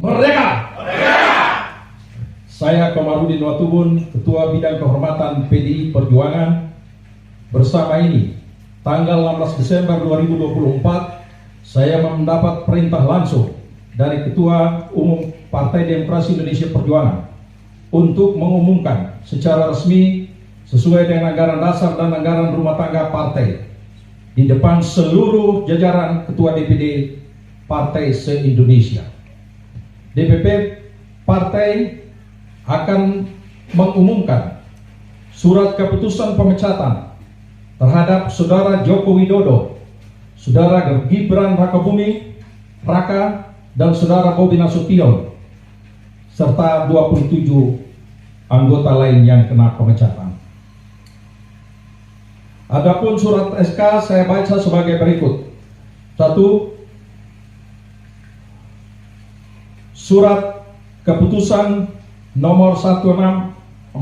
Merdeka! Merdeka! Saya Komarudin Watubun, Ketua Bidang Kehormatan PDI Perjuangan. Bersama ini, tanggal 16 Desember 2024, saya mendapat perintah langsung dari Ketua Umum Partai Demokrasi Indonesia Perjuangan untuk mengumumkan secara resmi sesuai dengan anggaran dasar dan anggaran rumah tangga partai di depan seluruh jajaran Ketua DPD Partai se-Indonesia. DPP Partai akan mengumumkan surat keputusan pemecatan terhadap Saudara Joko Widodo, Saudara Gibran Rakabuming Raka, dan Saudara Bobi Nasution, serta 27 anggota lain yang kena pemecatan. Adapun surat SK saya baca sebagai berikut. 1. Surat keputusan nomor 1649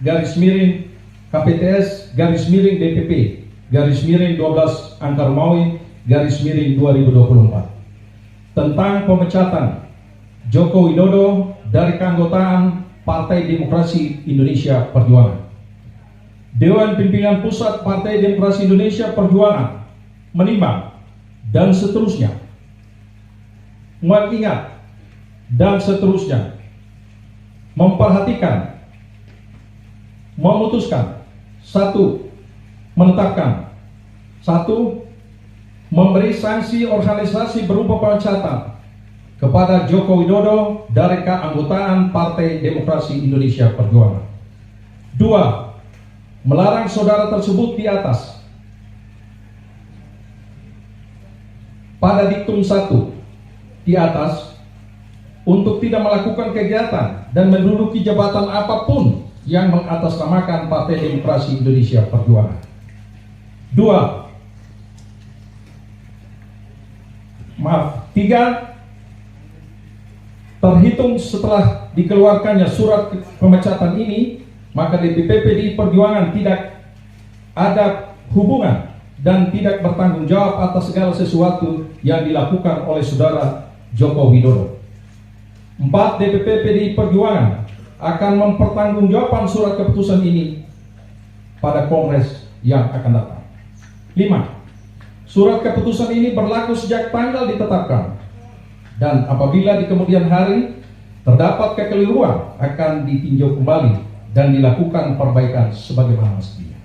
garis miring KPTS garis miring DPP garis miring 12 Angka Romawi garis miring 2024 tentang pemecatan Joko Widodo dari keanggotaan Partai Demokrasi Indonesia Perjuangan. Dewan Pimpinan Pusat Partai Demokrasi Indonesia Perjuangan menimbang dan seterusnya, mengingat dan seterusnya, memperhatikan, memutuskan, 1. Menetapkan, 1. Memberi sanksi organisasi berupa pemecatan kepada Joko Widodo dari keanggotaan Partai Demokrasi Indonesia Perjuangan. 2. Melarang saudara tersebut di atas pada diktum 1 di atas untuk tidak melakukan kegiatan dan menduduki jabatan apapun yang mengatasnamakan Partai Demokrasi Indonesia Perjuangan. 3. Terhitung setelah dikeluarkannya surat pemecatan ini, maka DPP PDI Perjuangan tidak ada hubungan dan tidak bertanggung jawab atas segala sesuatu yang dilakukan oleh Saudara Joko Widodo. 4. DPP PDI Perjuangan akan mempertanggungjawabkan surat keputusan ini pada Kongres yang akan datang. 5. Surat keputusan ini berlaku sejak tanggal ditetapkan, dan apabila di kemudian hari terdapat kekeliruan akan ditinjau kembali dan dilakukan perbaikan sebagaimana mestinya.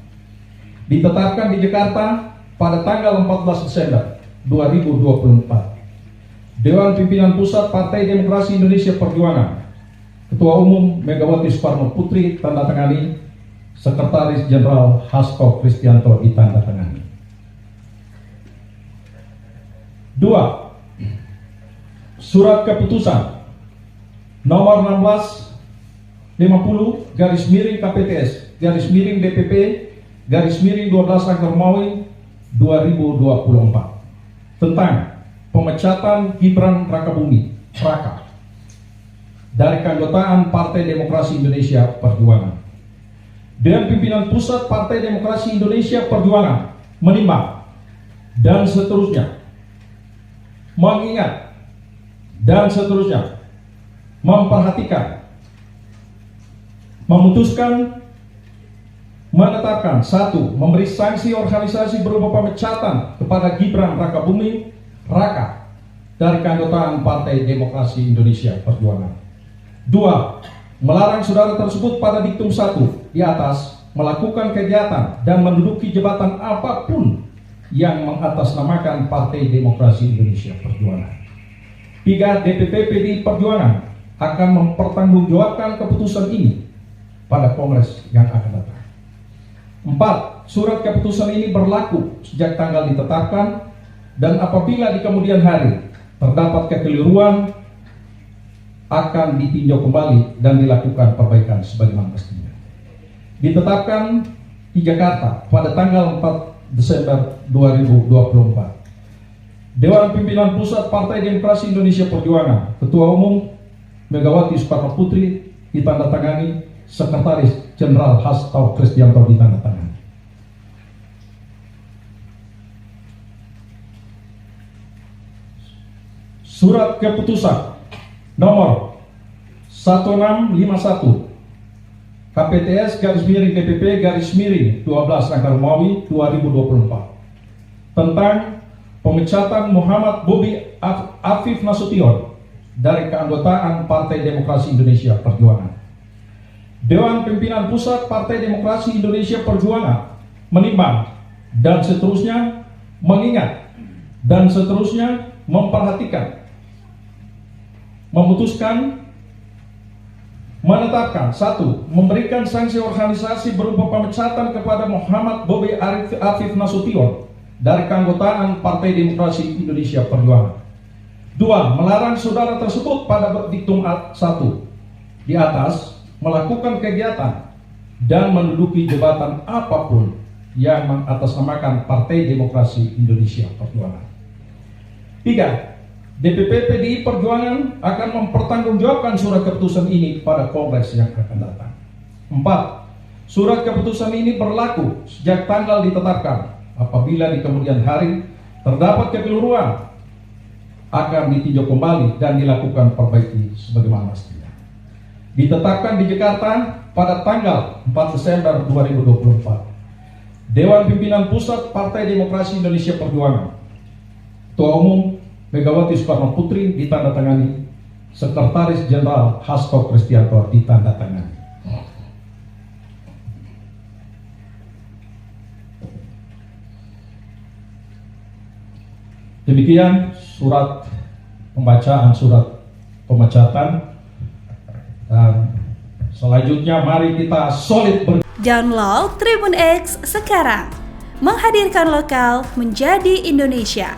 Ditetapkan di Jakarta pada tanggal 14 Desember 2024. Dewan Pimpinan Pusat Partai Demokrasi Indonesia Perjuangan, Ketua Umum Megawati Soekarno Putri tandatangani, Sekretaris Jenderal Hasto Kristianto ditandatangani. 2. Surat keputusan nomor 1650 garis miring KPTS garis miring DPP garis miring 12 Angka Romawi 2024 tentang pemecatan Gibran Rakabuming Raka dari keanggotaan Partai Demokrasi Indonesia Perjuangan. Dewan Pimpinan Pusat Partai Demokrasi Indonesia Perjuangan menimbang dan seterusnya, mengingat dan seterusnya, memperhatikan, memutuskan, menetapkan, 1. Memberi sanksi organisasi berupa pemecatan kepada Gibran Rakabuming Raka dari keanggotaan Partai Demokrasi Indonesia Perjuangan. 2. Melarang saudara tersebut pada diktum 1 di atas melakukan kegiatan dan menduduki jabatan apapun yang mengatasnamakan Partai Demokrasi Indonesia Perjuangan. 3. DPP PDI Perjuangan akan mempertanggungjawabkan keputusan ini pada Kongres yang akan datang. 4. Surat keputusan ini berlaku sejak tanggal ditetapkan, dan apabila di kemudian hari terdapat kekeliruan akan ditinjau kembali dan dilakukan perbaikan sebagaimana mestinya. Ditetapkan di Jakarta pada tanggal 4 Desember 2024. Dewan Pimpinan Pusat Partai Demokrasi Indonesia Perjuangan, Ketua Umum Megawati Soekarno Putri ditandatangani, Sekretaris Jenderal Hasto Kristianto ditandatangani. Surat keputusan nomor 1651 KPTS _DPP _12 Angka Romawi 2024 tentang pemecatan Muhammad Bobi Afif Nasution dari keanggotaan Partai Demokrasi Indonesia Perjuangan. Dewan Pimpinan Pusat Partai Demokrasi Indonesia Perjuangan menimbang dan seterusnya mengingat dan seterusnya memperhatikan, memutuskan, menetapkan: 1. Memberikan sanksi organisasi berupa pemecatan kepada Muhammad Bobi Afif Nasution dari keanggotaan Partai Demokrasi Indonesia Perjuangan. 2. Melarang saudara tersebut pada diktum 1 di atas melakukan kegiatan dan menduduki jabatan apapun yang mengatasnamakan Partai Demokrasi Indonesia Perjuangan. 3. DPP PDI Perjuangan akan mempertanggungjawabkan surat keputusan ini pada Kongres yang akan datang. 4. Surat keputusan ini berlaku sejak tanggal ditetapkan. Apabila di kemudian hari terdapat kekeliruan, akan ditinjau kembali dan dilakukan perbaiki sebagaimana mestinya. Ditetapkan di Jakarta pada tanggal 4 Desember 2024. Dewan Pimpinan Pusat Partai Demokrasi Indonesia Perjuangan, Ketua Umum Megawati Soekarno Putri ditandatangani, Sekretaris Jenderal Hasto Kristianto ditandatangani. Demikian surat pembacaan surat pemecatan, dan selanjutnya mari kita solid Download Tribun X sekarang, menghadirkan lokal menjadi Indonesia.